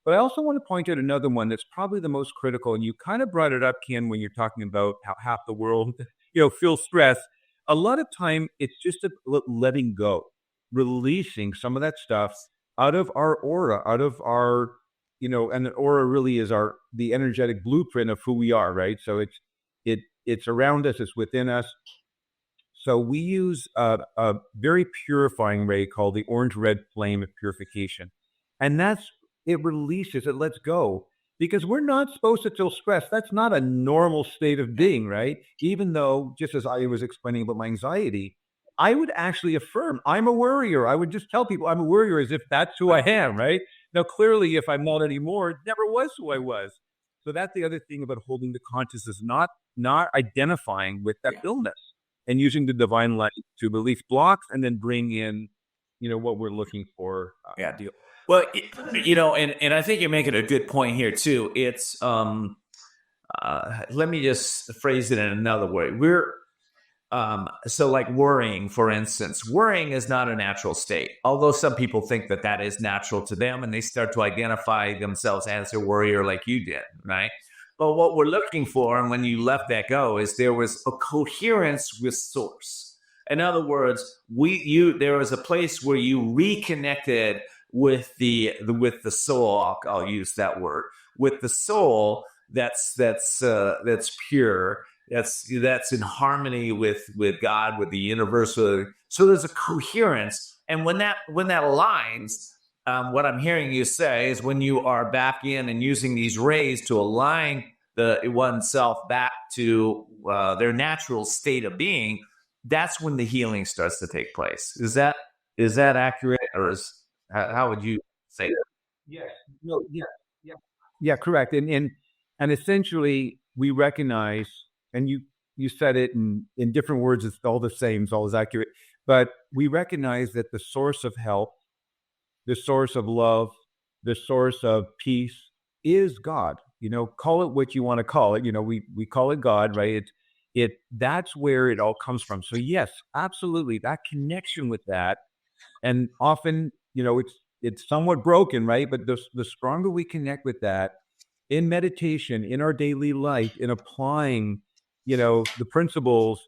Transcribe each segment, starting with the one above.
But I also want to point out another one that's probably the most critical. And you kind of brought it up, Ken, when you're talking about how half the world, feels stress. A lot of time it's just letting go, releasing some of that stuff out of our aura, out of our, and the aura really is the energetic blueprint of who we are, right? So it's around us, it's within us. So we use a very purifying ray called the orange-red flame of purification. And it releases, it lets go. Because we're not supposed to feel stress. That's not a normal state of being, right? Even though, just as I was explaining about my anxiety, I would actually affirm I'm a worrier. I would just tell people I'm a worrier as if that's who I am, right? Now, clearly, if I'm not anymore, it never was who I was. So that's the other thing about holding the consciousness, not identifying with that illness and using the divine light to release blocks and then bring in, what we're looking for. Well, and I think you're making a good point here too. It's let me just phrase it in another way. So like worrying, for instance, worrying is not a natural state. Although some people think that is natural to them, and they start to identify themselves as a worrier, like you did, right? But what we're looking for, and when you let that go, is there was a coherence with source. In other words, there was a place where you reconnected with the soul. I'll use that word, with the soul that's pure, that's in harmony with God, with the universe. So there's a coherence, and when that aligns, what I'm hearing you say is when you are back in and using these rays to align oneself back to their natural state of being, that's when the healing starts to take place. Is that accurate, or how would you say that? Yes. No. Yeah. Correct. And essentially, we recognize, and you said it in different words. It's all the same. It's all as accurate. But we recognize that the source of health, the source of love, the source of peace is God. Call it what you want to call it. We call it God, right? That's where it all comes from. So yes, absolutely, that connection with that, and often, it's somewhat broken, right? But the stronger we connect with that in meditation, in our daily life, in applying, the principles,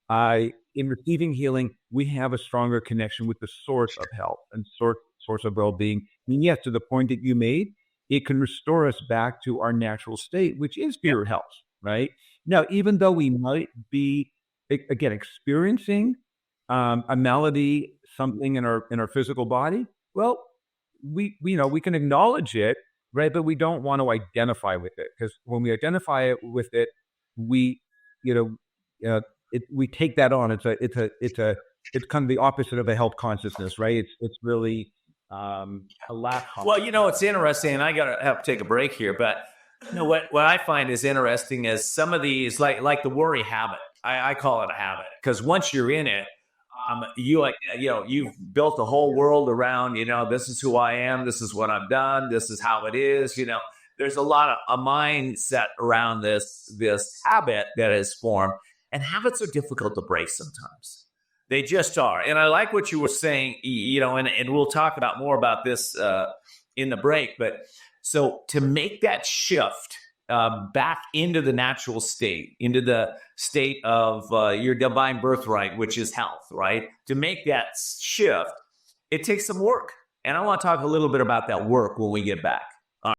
in receiving healing, we have a stronger connection with the source of health and source of well-being. And yes, to the point that you made, it can restore us back to our natural state, which is pure health, right? Now, even though we might be, again, experiencing a malady, something in our physical body, well, we can acknowledge it, right? But we don't want to identify with it, because when we identify with it, we take that on. It's kind of the opposite of a health consciousness, right? It's really a lack. Well, it's interesting, and I gotta have to take a break here, but what I find is interesting is some of these, like the worry habit. I call it a habit, because once you're in it, you've built a whole world around, this is who I am, this is what I've done, this is how it is. There's a lot of a mindset around this habit that is formed, and habits are difficult to break sometimes. They just are. And I like what you were saying, and we'll talk about more about this in the break. But so to make that shift back into the natural state, into the state of your divine birthright, which is health, right? To make that shift, it takes some work. And I want to talk a little bit about that work when we get back.